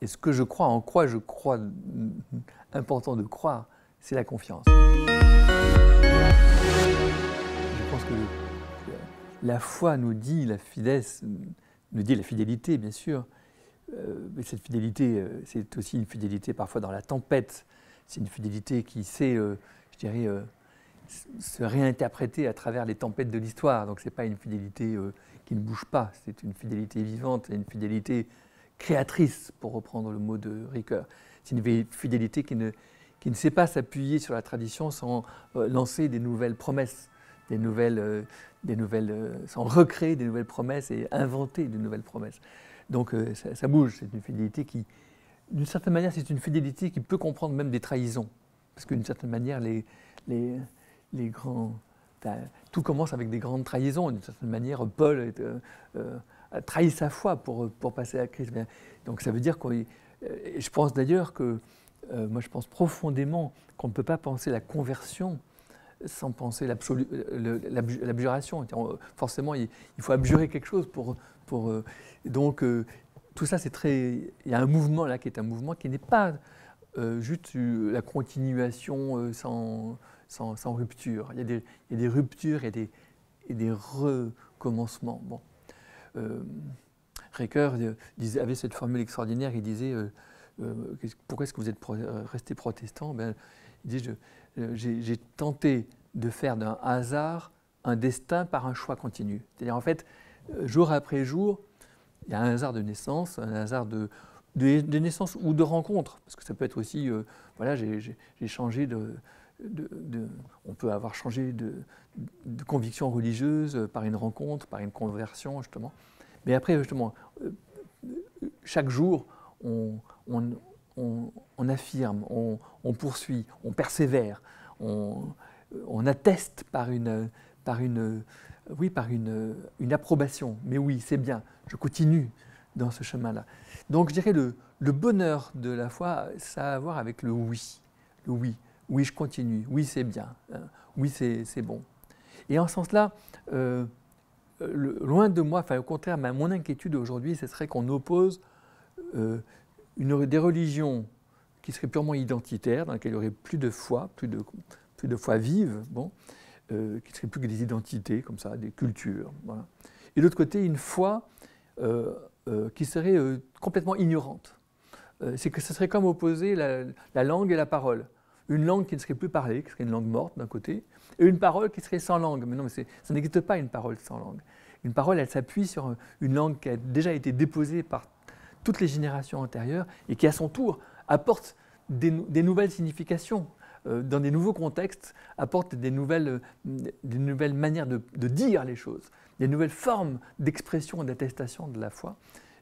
Et ce que je crois, en quoi je crois, important de croire, c'est la confiance. Je pense que la foi nous dit la fidélité, bien sûr. Mais cette fidélité, c'est aussi une fidélité parfois dans la tempête. C'est une fidélité qui sait, je dirais, se réinterpréter à travers les tempêtes de l'histoire. Donc ce n'est pas une fidélité qui ne bouge pas, c'est une fidélité vivante, une fidélité créatrice, pour reprendre le mot de Ricoeur. C'est une fidélité qui ne sait pas s'appuyer sur la tradition sans lancer des nouvelles promesses, sans recréer des nouvelles promesses et inventer de nouvelles promesses. Donc ça bouge, c'est une fidélité qui, d'une certaine manière, c'est une fidélité qui peut comprendre même des trahisons. Parce qu'une certaine manière, tout commence avec des grandes trahisons. D'une certaine manière, Paul a trahi sa foi pour passer à Christ. Donc ça veut dire je pense d'ailleurs que, moi je pense profondément qu'on ne peut pas penser la conversion sans penser l'abjuration. Forcément, il faut abjurer quelque chose donc tout ça, c'est très... Il y a un mouvement là qui est un mouvement qui n'est pas juste la continuation sans rupture. Il y a des ruptures et des recommencements. Bon. Ricoeur avait cette formule extraordinaire, il disait pourquoi est-ce que vous êtes resté protestant? Il dit j'ai tenté de faire d'un hasard un destin par un choix continu. C'est-à-dire en fait, jour après jour, il y a un hasard de naissance, un hasard de naissance ou de rencontre, parce que ça peut être aussi, voilà, j'ai changé on peut avoir changé de conviction religieuse par une rencontre, par une conversion, justement. Mais après, justement, chaque jour, on affirme, on poursuit, on persévère, on atteste par une approbation. Mais oui, c'est bien, je continue dans ce chemin-là. Donc je dirais le bonheur de la foi, ça a à voir avec le oui. Le oui. Oui, je continue. Oui, c'est bien. Oui, c'est bon. Et en ce sens-là, loin de moi, enfin au contraire, mon inquiétude aujourd'hui, ce serait qu'on oppose des religions qui seraient purement identitaires, dans lesquelles il n'y aurait plus de foi, plus de foi vive, bon, qui ne seraient plus que des identités, comme ça, des cultures. Voilà. Et de l'autre côté, une foi qui serait complètement ignorante. C'est que ce serait comme opposer la langue et la parole. Une langue qui ne serait plus parlée, qui serait une langue morte d'un côté, et une parole qui serait sans langue. Mais non, mais ça n'existe pas une parole sans langue. Une parole, elle s'appuie sur une langue qui a déjà été déposée par toutes les générations antérieures et qui, à son tour, apporte des nouvelles significations, dans des nouveaux contextes, apporte des nouvelles manières de dire les choses, des nouvelles formes d'expression et d'attestation de la foi.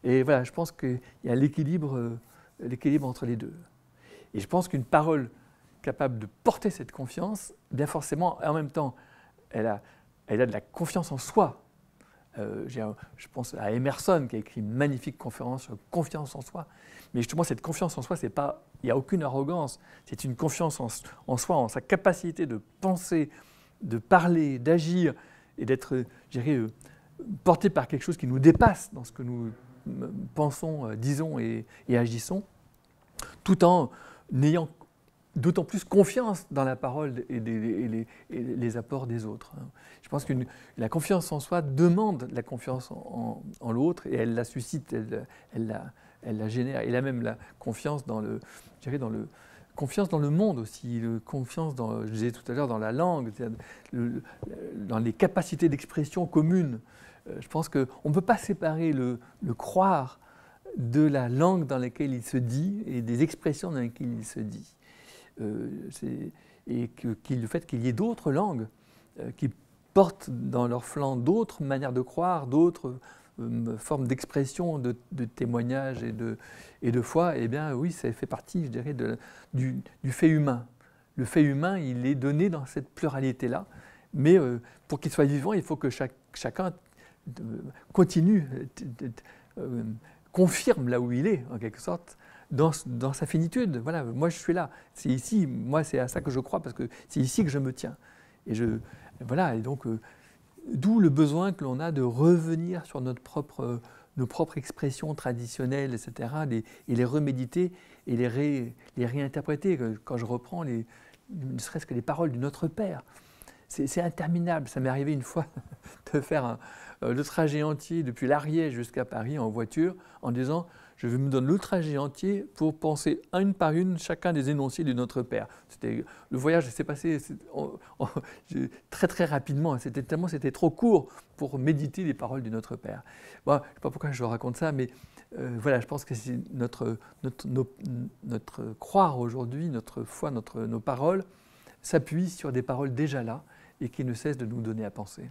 Et voilà, je pense qu'il y a l'équilibre entre les deux. Et je pense qu'une parole capable de porter cette confiance, bien forcément, en même temps, elle a de la confiance en soi. Je pense à Emerson qui a écrit une magnifique conférence sur confiance en soi. Mais justement, cette confiance en soi, il n'y a aucune arrogance. C'est une confiance en soi, en sa capacité de penser, de parler, d'agir et d'être, je dirais, porté par quelque chose qui nous dépasse dans ce que nous pensons, disons et agissons, tout en ayant d'autant plus confiance dans la parole et les apports des autres. Je pense que la confiance en soi demande la confiance en l'autre et elle la suscite, elle la génère. Et là même la confiance confiance dans le monde aussi, confiance dans, je disais tout à l'heure, dans la langue, dans les capacités d'expression communes. Je pense qu'on ne peut pas séparer le croire de la langue dans laquelle il se dit et des expressions dans lesquelles il se dit. Et le fait qu'il y ait d'autres langues qui portent dans leur flanc d'autres manières de croire, d'autres formes d'expression, de témoignage et de foi, eh bien oui, ça fait partie, je dirais, du fait humain. Le fait humain, il est donné dans cette pluralité-là, mais pour qu'il soit vivant, il faut que chacun continue, confirme là où il est, en quelque sorte, dans sa finitude. Voilà, moi je suis là, c'est ici, moi c'est à ça que je crois, parce que c'est ici que je me tiens. Voilà, et donc, d'où le besoin que l'on a de revenir sur notre propre nos propres expressions traditionnelles, etc., et les reméditer et les réinterpréter. Quand je reprends ne serait-ce que les paroles du Notre Père, c'est interminable. Ça m'est arrivé une fois de faire le trajet entier depuis l'Ariège jusqu'à Paris en voiture en disant « je me donne le trajet entier pour penser une par une chacun des énoncés du Notre Père ». Le voyage s'est passé très très rapidement, c'était trop court pour méditer les paroles du Notre Père. Bon, je ne sais pas pourquoi je raconte ça, mais voilà, je pense que c'est notre croire aujourd'hui, notre foi, nos paroles s'appuient sur des paroles déjà là et qui ne cessent de nous donner à penser.